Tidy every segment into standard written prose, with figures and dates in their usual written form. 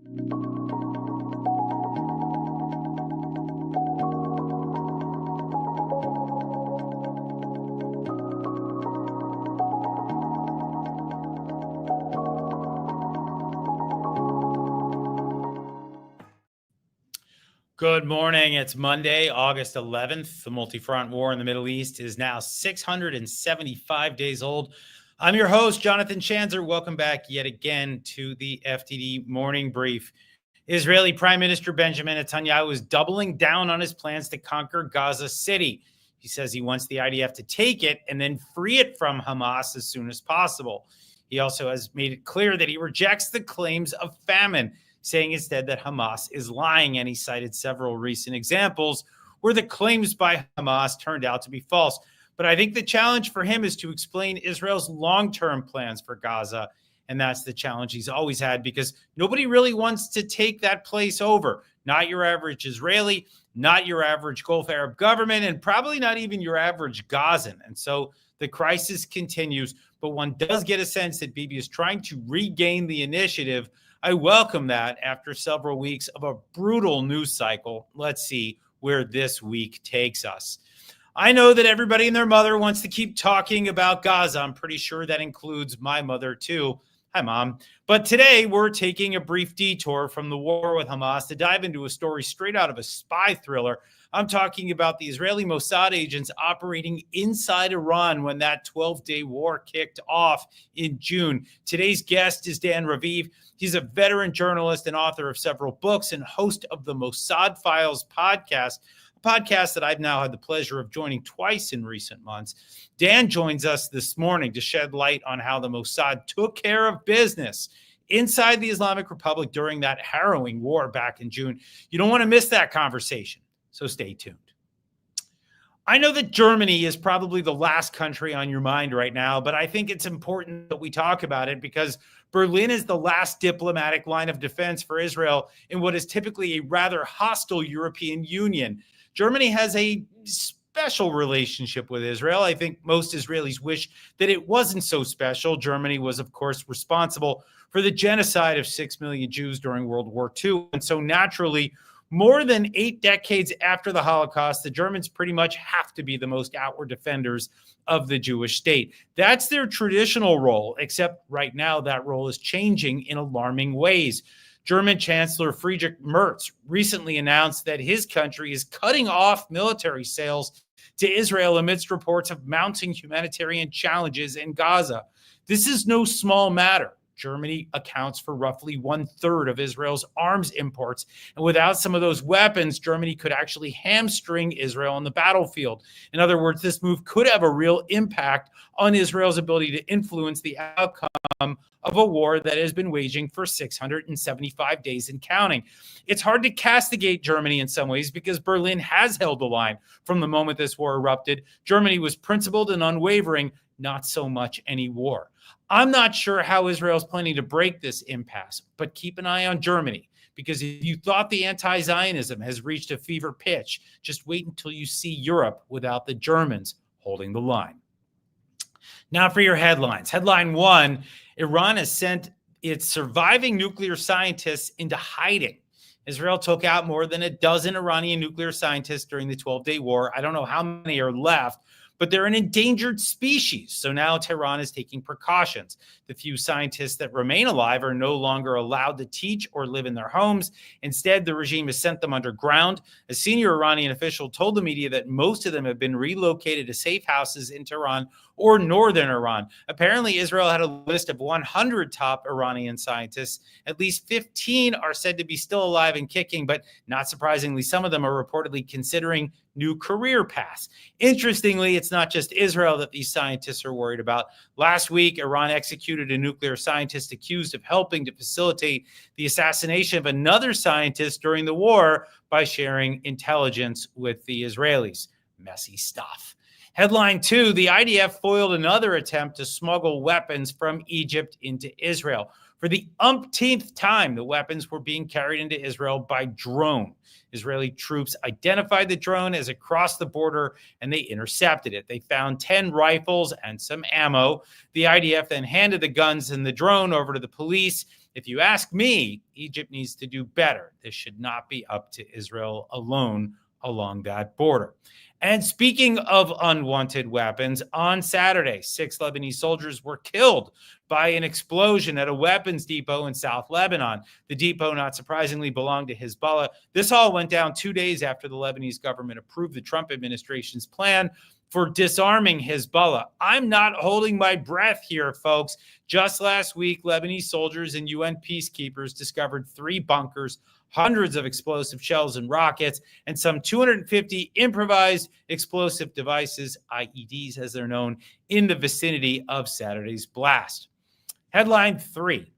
Good morning. It's Monday, August 11th. The multi-front war in the Middle East is now 675 days old. I'm your host, Jonathan Schanzer. Welcome back yet again to the FDD Morning Brief. Israeli Prime Minister Benjamin Netanyahu is doubling down on his plans to conquer Gaza City. He says he wants the IDF to take it and then free it from Hamas as soon as possible. He also has made it clear that he rejects the claims of famine, saying instead that Hamas is lying, and he cited several recent examples where the claims by Hamas turned out to be false. But I think the challenge for him is to explain Israel's long-term plans for Gaza, and that's the challenge he's always had, because nobody really wants to take that place over. Not your average Israeli, not your average Gulf Arab government, and probably not even your average Gazan. And so the crisis continues, but one does get a sense that Bibi is trying to regain the initiative. I welcome that after several weeks of a brutal news cycle. Let's see where this week takes us. I know that everybody and their mother wants to keep talking about Gaza. I'm pretty sure that includes my mother too. Hi, Mom. But today we're taking a brief detour from the war with Hamas to dive into a story straight out of a spy thriller. I'm talking about the Israeli Mossad agents operating inside Iran when that 12-day war kicked off in June. Today's guest is Dan Raviv. He's a veteran journalist and author of several books and host of the Mossad Files podcast, a podcast that I've now had the pleasure of joining twice in recent months. Dan joins us this morning to shed light on how the Mossad took care of business inside the Islamic Republic during that harrowing war back in June. You don't want to miss that conversation, so stay tuned. I know that Germany is probably the last country on your mind right now, but I think it's important that we talk about it because Berlin is the last diplomatic line of defense for Israel in what is typically a rather hostile European Union. Germany has a special relationship with Israel. I think most Israelis wish that it wasn't so special. Germany was, of course, responsible for the genocide of 6 million Jews during World War II. And so naturally, more than 8 decades after the Holocaust, the Germans pretty much have to be the most outward defenders of the Jewish state. That's their traditional role, except right now that role is changing in alarming ways. German Chancellor Friedrich Merz recently announced that his country is cutting off military sales to Israel amidst reports of mounting humanitarian challenges in Gaza. This is no small matter. Germany accounts for roughly 1/3 of Israel's arms imports. And without some of those weapons, Germany could actually hamstring Israel on the battlefield. In other words, this move could have a real impact on Israel's ability to influence the outcome of a war that has been waging for 675 days and counting. It's hard to castigate Germany in some ways because Berlin has held the line from the moment this war erupted. Germany was principled and unwavering, not so much any war. I'm not sure how Israel's planning to break this impasse, but keep an eye on Germany, because if you thought the anti-Zionism has reached a fever pitch, just wait until you see Europe without the Germans holding the line. Now for your headlines. Headline 1, Iran has sent its surviving nuclear scientists into hiding. Israel took out more than a dozen Iranian nuclear scientists during the 12-day war. I don't know how many are left, but they're an endangered species. So now Tehran is taking precautions. The few scientists that remain alive are no longer allowed to teach or live in their homes. Instead, the regime has sent them underground. A senior Iranian official told the media that most of them have been relocated to safe houses in Tehran or northern Iran. Apparently, Israel had a list of 100 top Iranian scientists. At least 15 are said to be still alive and kicking, but not surprisingly, some of them are reportedly considering new career paths. Interestingly, it's not just Israel that these scientists are worried about. Last week, Iran executed a nuclear scientist accused of helping to facilitate the assassination of another scientist during the war by sharing intelligence with the Israelis. Messy stuff. Headline 2, the IDF foiled another attempt to smuggle weapons from Egypt into Israel. For the umpteenth time, the weapons were being carried into Israel by drone. Israeli troops identified the drone as it crossed the border, and they intercepted it. They found 10 rifles and some ammo. The IDF then handed the guns and the drone over to the police. If you ask me, Egypt needs to do better. This should not be up to Israel alone along that border. And speaking of unwanted weapons, on Saturday, 6 Lebanese soldiers were killed by an explosion at a weapons depot in South Lebanon. The depot, not surprisingly, belonged to Hezbollah. This all went down 2 days after the Lebanese government approved the Trump administration's plan for disarming Hezbollah. I'm not holding my breath here, folks. Just last week, Lebanese soldiers and UN peacekeepers discovered 3 bunkers, hundreds of explosive shells and rockets, and some 250 improvised explosive devices, IEDs as they're known, in the vicinity of Saturday's blast. Headline 3.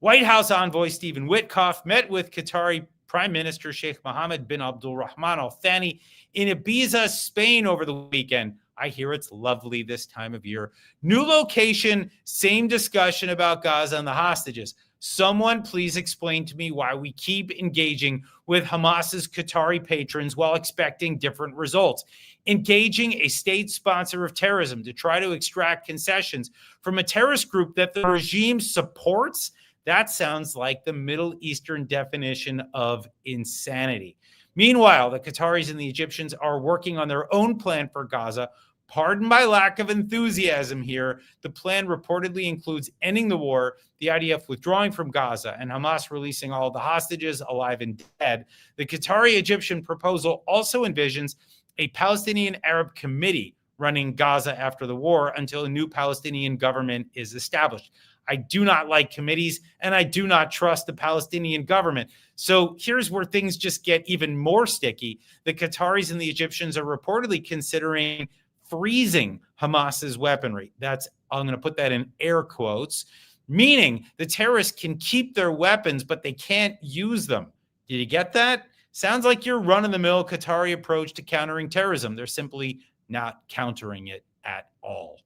White House envoy Steve Witkoff met with Qatari Prime Minister Sheikh Mohammed bin Abdul Rahman Al-Thani in Ibiza, Spain over the weekend. I hear it's lovely this time of year. New location, same discussion about Gaza and the hostages. Someone please explain to me why we keep engaging with Hamas's Qatari patrons while expecting different results. Engaging a state sponsor of terrorism to try to extract concessions from a terrorist group that the regime supports? That sounds like the Middle Eastern definition of insanity. Meanwhile, the Qataris and the Egyptians are working on their own plan for Gaza. Pardon my lack of enthusiasm here. The plan reportedly includes ending the war, the IDF withdrawing from Gaza, and Hamas releasing all of the hostages, alive and dead. The Qatari-Egyptian proposal also envisions a Palestinian Arab committee running Gaza after the war until a new Palestinian government is established. I do not like committees, and I do not trust the Palestinian government. So here's where things just get even more sticky. The Qataris and the Egyptians are reportedly considering freezing Hamas's weaponry. I'm going to put that in air quotes, meaning the terrorists can keep their weapons, but they can't use them. Did you get that? Sounds like your run-of-the-mill Qatari approach to countering terrorism. They're simply not countering it at all.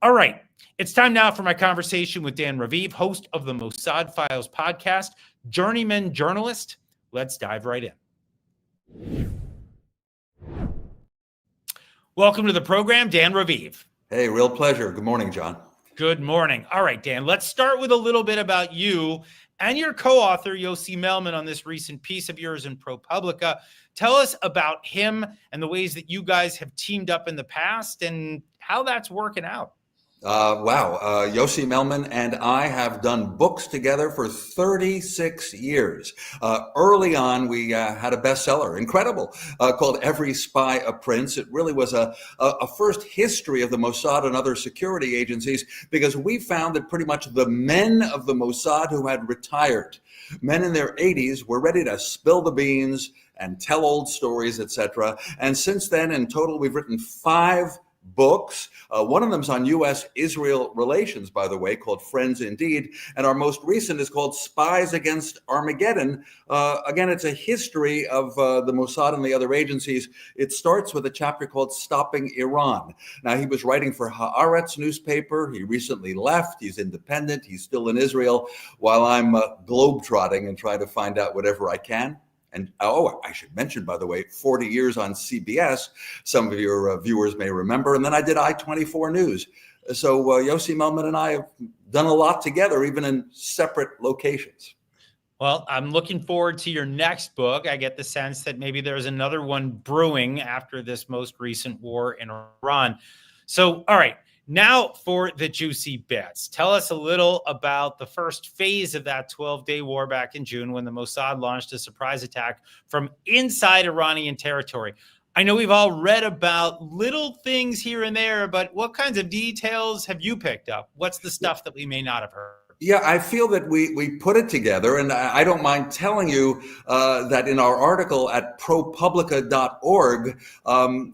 All right. It's time now for my conversation with Dan Raviv, host of the Mossad Files podcast, journeyman journalist. Let's dive right in. Welcome to the program, Dan Raviv. Hey, real pleasure. Good morning, John. Good morning. All right, Dan, let's start with a little bit about you and your co-author, Yossi Melman, on this recent piece of yours in ProPublica. Tell us about him and the ways that you guys have teamed up in the past and how that's working out. Yossi Melman and I have done books together for 36 years. Early on, we had a bestseller, incredible, called Every Spy a Prince. It really was a first history of the Mossad and other security agencies, because we found that pretty much the men of the Mossad who had retired, men in their 80s, were ready to spill the beans and tell old stories, etc. And since then, in total, we've written 5 books. One of them is on U.S.-Israel relations, by the way, called Friends Indeed. And our most recent is called Spies Against Armageddon. Again, it's a history of the Mossad and the other agencies. It starts with a chapter called Stopping Iran. Now, he was writing for Haaretz newspaper. He recently left. He's independent. He's still in Israel, while I'm globetrotting and trying to find out whatever I can. And I should mention, by the way, 40 years on CBS, some of your viewers may remember. And then I did I-24 News. So Yossi Melman and I have done a lot together, even in separate locations. Well, I'm looking forward to your next book. I get the sense that maybe there's another one brewing after this most recent war in Iran. So, all right. Now for the juicy bits. Tell us a little about the first phase of that 12-day war back in June, when the Mossad launched a surprise attack from inside Iranian territory. I know we've all read about little things here and there, but what kinds of details have you picked up? What's the stuff that we may not have heard? Yeah, I feel that we put it together, and I don't mind telling you that in our article at ProPublica.org,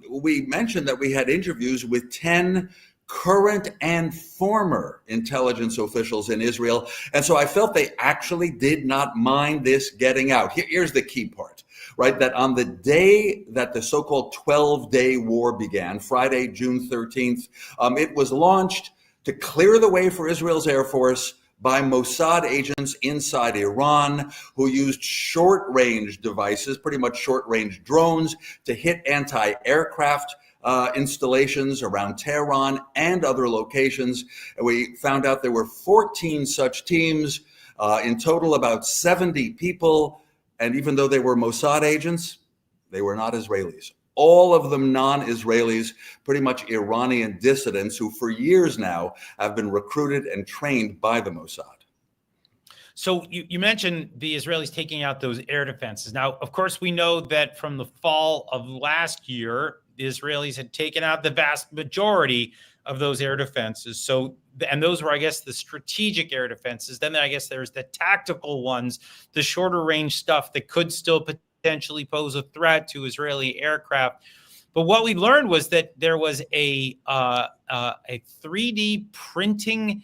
we mentioned that we had interviews with 10 current and former intelligence officials in Israel. And so I felt they actually did not mind this getting out. Here's the key part, right? That on the day that the so-called 12-day war began, Friday, June 13th, it was launched to clear the way for Israel's Air Force by Mossad agents inside Iran, who used short-range devices, pretty much short-range drones, to hit anti-aircraft installations around Tehran and other locations. And we found out there were 14 such teams. In total, about 70 people. And even though they were Mossad agents, they were not Israelis. All of them non-Israelis, pretty much Iranian dissidents who for years now have been recruited and trained by the Mossad. So you mentioned the Israelis taking out those air defenses. Now, of course, we know that from the fall of last year, the Israelis had taken out the vast majority of those air defenses. So, and those were, I guess, the strategic air defenses. Then I guess there's the tactical ones, the shorter range stuff that could still potentially pose a threat to Israeli aircraft. But what we learned was that there was a 3D printing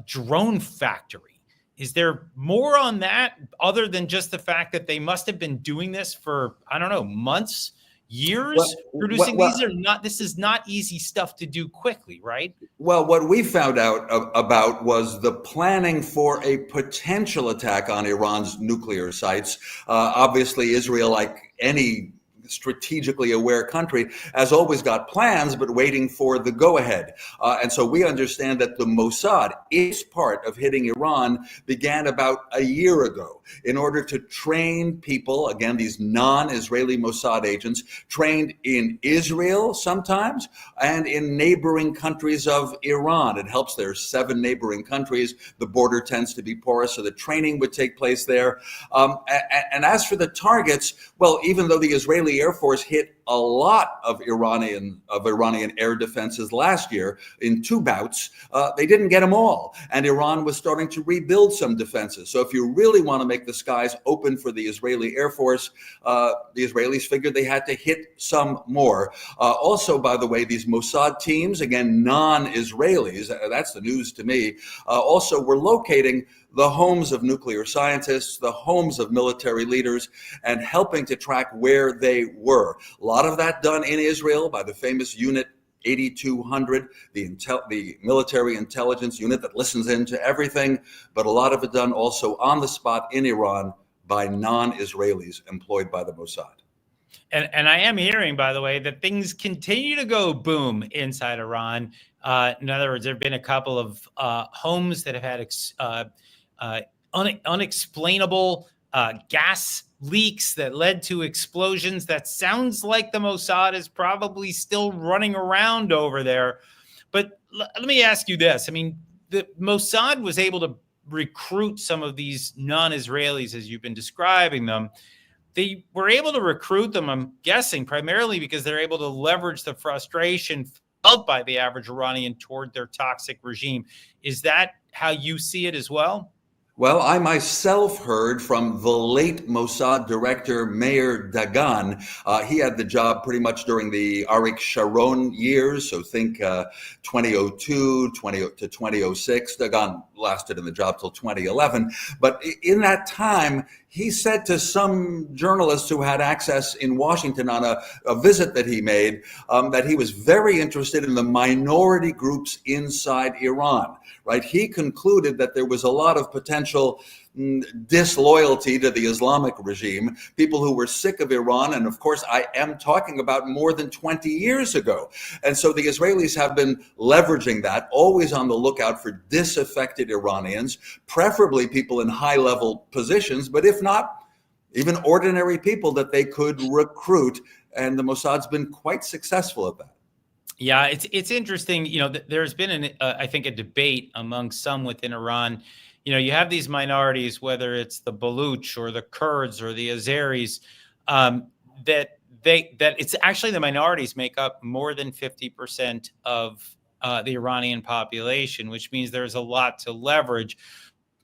drone factory. Is there more on that other than just the fact that they must have been doing this for, I don't know, months, years, producing these? Are not, this is not easy stuff to do quickly, right? Well, what we found out about was the planning for a potential attack on Iran's nuclear sites. Obviously, Israel, like any strategically aware country, has always got plans, but waiting for the go-ahead. And so we understand that the Mossad, its part of hitting Iran, began about a year ago in order to train people, again, these non-Israeli Mossad agents, trained in Israel sometimes and in neighboring countries of Iran. It helps there's 7 neighboring countries. The border tends to be porous, so the training would take place there. And as for the targets, well, even though the Israeli Air Force hit a lot of Iranian air defenses last year in 2 bouts, they didn't get them all. And Iran was starting to rebuild some defenses. So if you really want to make the skies open for the Israeli Air Force, the Israelis figured they had to hit some more. Also, by the way, these Mossad teams, again, non-Israelis, that's the news to me, also were locating the homes of nuclear scientists, the homes of military leaders, and helping to track where they were. A lot of that done in Israel by the famous unit 8200, the military intelligence unit that listens in to everything, but a lot of it done also on the spot in Iran by non-Israelis employed by the Mossad. And I am hearing, by the way, that things continue to go boom inside Iran. In other words, there have been a couple of homes that have had unexplainable gas leaks that led to explosions. That sounds like the Mossad is probably still running around over there. But let me ask you this. I mean, the Mossad was able to recruit some of these non-Israelis, as you've been describing them. They were able to recruit them, I'm guessing, primarily because they're able to leverage the frustration felt by the average Iranian toward their toxic regime. Is that how you see it as well? Well, I myself heard from the late Mossad director, Meir Dagan. He had the job pretty much during the Arik Sharon years, so think 2002 to 2006. Dagan lasted in the job till 2011. But in that time, he said to some journalists who had access in Washington on a visit that he made that he was very interested in the minority groups inside Iran, right? He concluded that there was a lot of potential disloyalty to the Islamic regime, people who were sick of Iran. And of course, I am talking about more than 20 years ago. And so the Israelis have been leveraging that, always on the lookout for disaffected Iranians, preferably people in high-level positions, but if not, even ordinary people that they could recruit. And the Mossad's been quite successful at that. Yeah, it's interesting. You know, there's been, I think, a debate among some within Iran. You know, you have these minorities, whether it's the Baluch or the Kurds or the Azeris, that it's actually the minorities make up more than 50% of the Iranian population, which means there's a lot to leverage.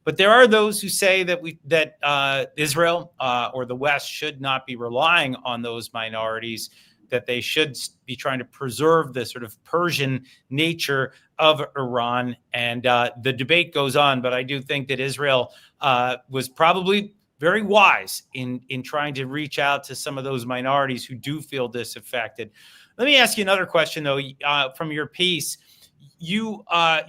But there are those who say that Israel or the West should not be relying on those minorities, that they should be trying to preserve the sort of Persian nature of Iran. And the debate goes on, but I do think that Israel was probably very wise in trying to reach out to some of those minorities who do feel disaffected. Let me ask you another question, though, from your piece. You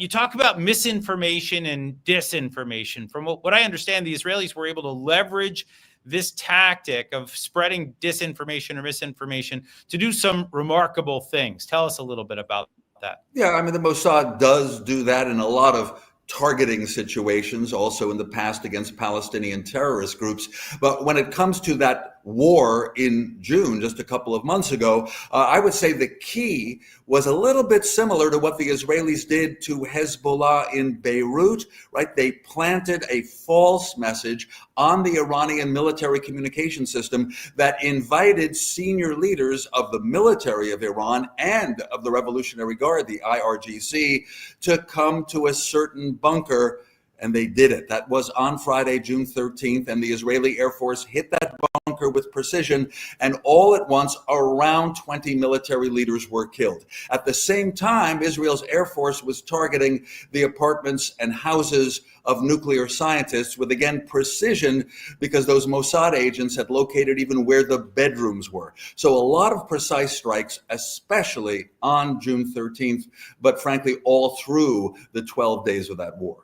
talk about misinformation and disinformation. From what I understand, the Israelis were able to leverage this tactic of spreading disinformation or misinformation to do some remarkable things. Tell us a little bit about that. Yeah, I mean, the Mossad does do that in a lot of targeting situations also in the past against Palestinian terrorist groups. But when it comes to that war in June, just a couple of months ago, I would say the key was a little bit similar to what the Israelis did to Hezbollah in Beirut, right? They planted a false message on the Iranian military communication system that invited senior leaders of the military of Iran and of the Revolutionary Guard, the IRGC, to come to a certain bunker, and they did it. That was on Friday, June 13th, and the Israeli Air Force hit that bunker with precision, and all at once, around 20 military leaders were killed. At the same time, Israel's Air Force was targeting the apartments and houses of nuclear scientists with, again, precision, because those Mossad agents had located even where the bedrooms were. So a lot of precise strikes, especially on June 13th, but frankly, all through the 12 days of that war.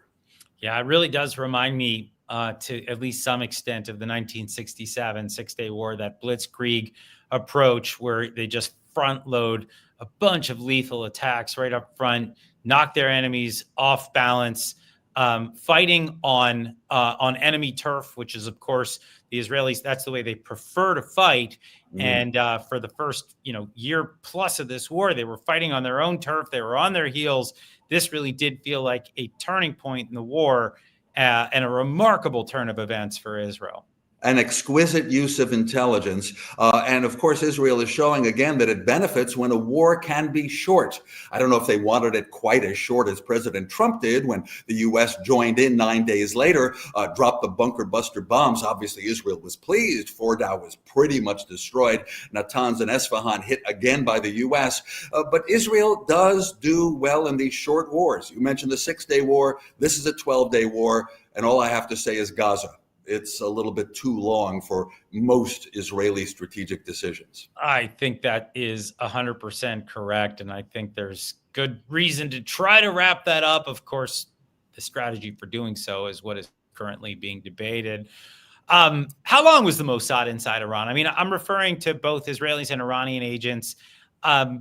Yeah, it really does remind me to at least some extent of the 1967 Six-Day War, that blitzkrieg approach where they just front load a bunch of lethal attacks right up front, knock their enemies off balance, fighting on enemy turf, which is, of course, the Israelis. That's the way they prefer to fight. And for the first, year plus of this war, they were fighting on their own turf. They were on their heels. This really did feel like a turning point in the war and a remarkable turn of events for Israel. An exquisite use of intelligence. And of course, Israel is showing again that it benefits when a war can be short. I don't know if they wanted it quite as short as President Trump did when the U.S. joined in 9 days later, dropped the bunker buster bombs. Obviously, Israel was pleased. Fordow was pretty much destroyed. Natanz and Esfahan hit again by the U.S. But Israel does do well in these short wars. You mentioned the 6-day war. This is a 12-day war. And all I have to say is Gaza. It's a little bit too long for most Israeli strategic decisions. I think that is 100% correct. And I think there's good reason to try to wrap that up. Of course, the strategy for doing so is what is currently being debated. How long was the Mossad inside Iran? I mean, I'm referring to both Israelis and Iranian agents. I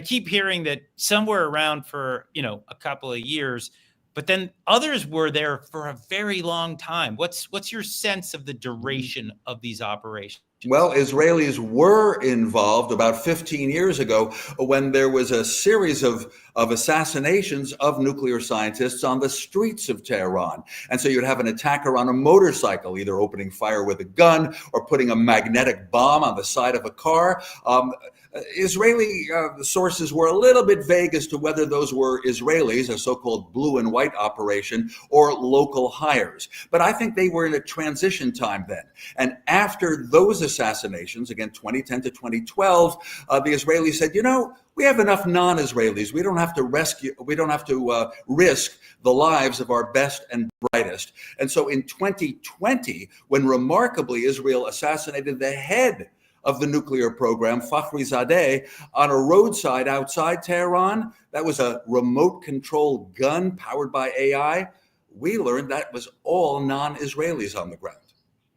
keep hearing that some were around for, a couple of years, but then others were there for a very long time. What's your sense of the duration of these operations? Well, Israelis were involved about 15 years ago when there was a series of assassinations of nuclear scientists on the streets of Tehran. And so you'd have an attacker on a motorcycle, either opening fire with a gun or putting a magnetic bomb on the side of a car. Israeli sources were a little bit vague as to whether those were Israelis, a so-called blue and white operation, or local hires. But I think they were in a transition time then. And after those assassinations, again, 2010 to 2012, the Israelis said, we have enough non-Israelis. We don't have to risk the lives of our best and brightest. And so in 2020, when remarkably Israel assassinated the head of the nuclear program, Fakhrizadeh, on a roadside outside Tehran, that was a remote control gun powered by AI. We learned that was all non-Israelis on the ground.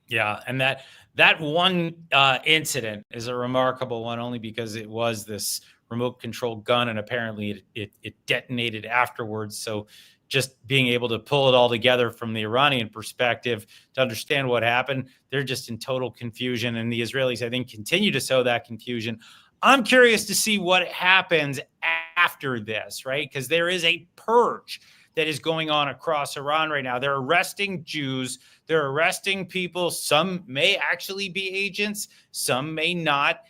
Yeah, and that one incident is a remarkable one only because it was this remote control gun, and apparently it detonated afterwards. So just being able to pull it all together from the Iranian perspective to understand what happened, they're just in total confusion. And the Israelis, I think, continue to sow that confusion. I'm curious to see what happens after this, right? Because there is a purge that is going on across Iran right now. They're arresting Jews. They're arresting people. Some may actually be agents. Some may not.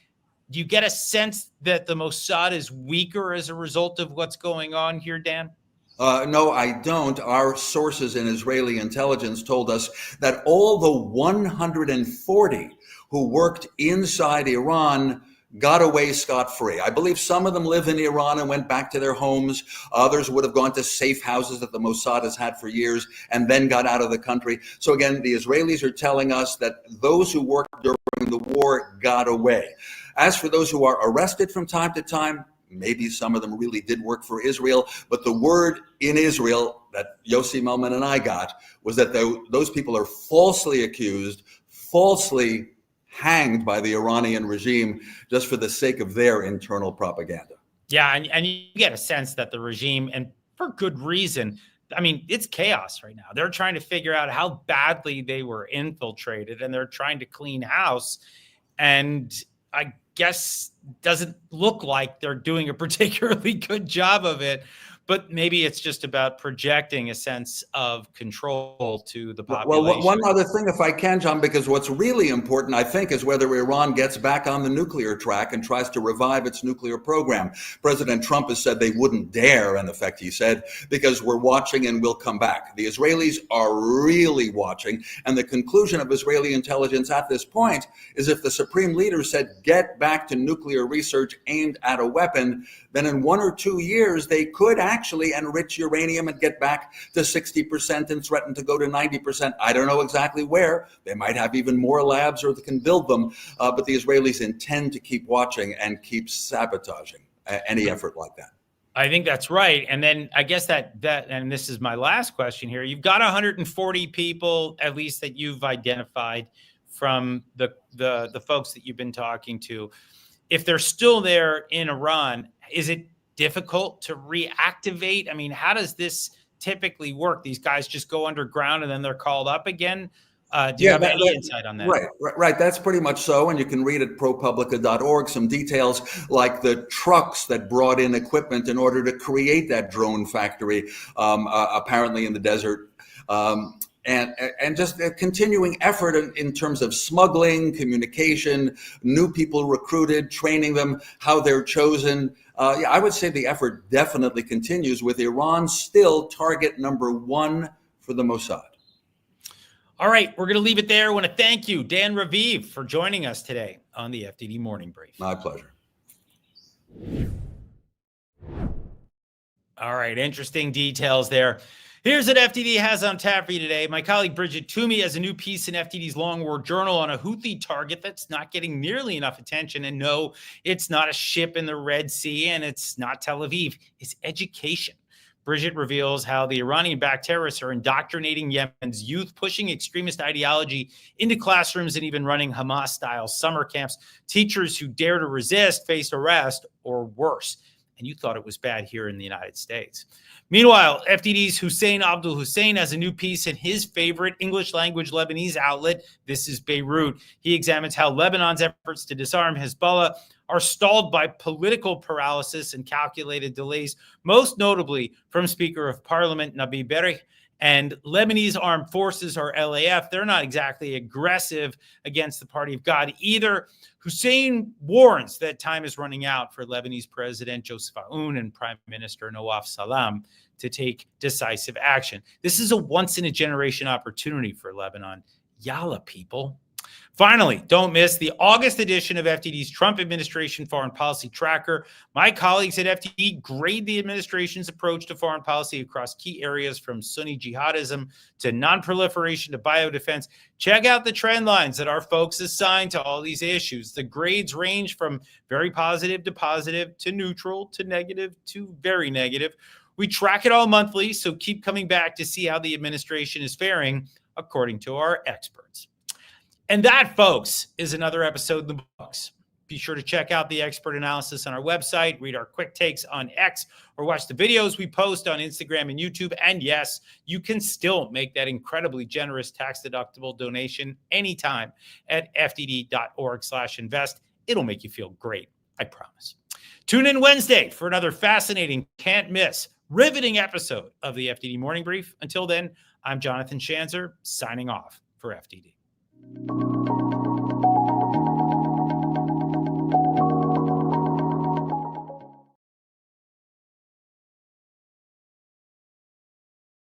Do you get a sense that the Mossad is weaker as a result of what's going on here, Dan? No, I don't. Our sources in Israeli intelligence told us that all the 140 who worked inside Iran got away scot-free. I believe some of them live in Iran and went back to their homes. Others would have gone to safe houses that the Mossad has had for years and then got out of the country. So again, the Israelis are telling us that those who worked during the war got away. As for those who are arrested from time to time, maybe some of them really did work for Israel, but the word in Israel that Yossi Melman and I got was that those people are falsely accused, falsely hanged by the Iranian regime just for the sake of their internal propaganda. Yeah, and you get a sense that the regime, and for good reason. I mean, it's chaos right now. They're trying to figure out how badly they were infiltrated, and they're trying to clean house. And I guess doesn't look like they're doing a particularly good job of it. But maybe it's just about projecting a sense of control to the population. Well, one other thing, if I can, John, because what's really important, I think, is whether Iran gets back on the nuclear track and tries to revive its nuclear program. President Trump has said they wouldn't dare, in effect, he said, because we're watching and we'll come back. The Israelis are really watching. And the conclusion of Israeli intelligence at this point is if the supreme leader said, get back to nuclear research aimed at a weapon, then in 1 or 2 years, they could actually enrich uranium and get back to 60% and threaten to go to 90%. I don't know exactly where. They might have even more labs or they can build them. But the Israelis intend to keep watching and keep sabotaging any effort like that. I think that's right. And then I guess that and this is my last question here. You've got 140 people, at least, that you've identified from the folks that you've been talking to. If they're still there in Iran, is it difficult to reactivate? I mean, how does this typically work? These guys just go underground and then they're called up again? Do you have any insight on that? Right. That's pretty much so. And you can read at ProPublica.org some details like the trucks that brought in equipment in order to create that drone factory, apparently in the desert. And just a continuing effort in terms of smuggling, communication, new people recruited, training them, how they're chosen. I would say the effort definitely continues, with Iran still target number one for the Mossad. All right, we're going to leave it there. I want to thank you, Dan Raviv, for joining us today on the FDD Morning Brief. My pleasure. All right, interesting details there. Here's what FDD has on tap for you today. My colleague Bridget Toomey has a new piece in FDD's Long War Journal on a Houthi target that's not getting nearly enough attention. And no, it's not a ship in the Red Sea, and it's not Tel Aviv. It's education. Bridget reveals how the Iranian-backed terrorists are indoctrinating Yemen's youth, pushing extremist ideology into classrooms and even running Hamas-style summer camps. Teachers who dare to resist face arrest or worse. And you thought it was bad here in the United States. Meanwhile, FDD's Hussein Abdul Hussein has a new piece in his favorite English-language Lebanese outlet, This is Beirut. He examines how Lebanon's efforts to disarm Hezbollah are stalled by political paralysis and calculated delays, most notably from Speaker of Parliament Nabi Berri. And Lebanese armed forces, or LAF, they're not exactly aggressive against the Party of God either. Hussein warns that time is running out for Lebanese President Joseph Aoun and Prime Minister Nawaf Salam to take decisive action. This is a once-in-a-generation opportunity for Lebanon. Yalla, people. Finally, don't miss the August edition of FDD's Trump administration foreign policy tracker. My colleagues at FDD grade the administration's approach to foreign policy across key areas from Sunni jihadism to non-proliferation to biodefense. Check out the trend lines that our folks assigned to all these issues. The grades range from very positive to neutral to negative to very negative. We track it all monthly, so keep coming back to see how the administration is faring according to our experts. And that, folks, is another episode in the books. Be sure to check out the expert analysis on our website, read our quick takes on X, or watch the videos we post on Instagram and YouTube. And yes, you can still make that incredibly generous tax-deductible donation anytime at fdd.org/invest. It'll make you feel great, I promise. Tune in Wednesday for another fascinating, can't miss, riveting episode of the FDD Morning Brief. Until then, I'm Jonathan Schanzer, signing off for FDD.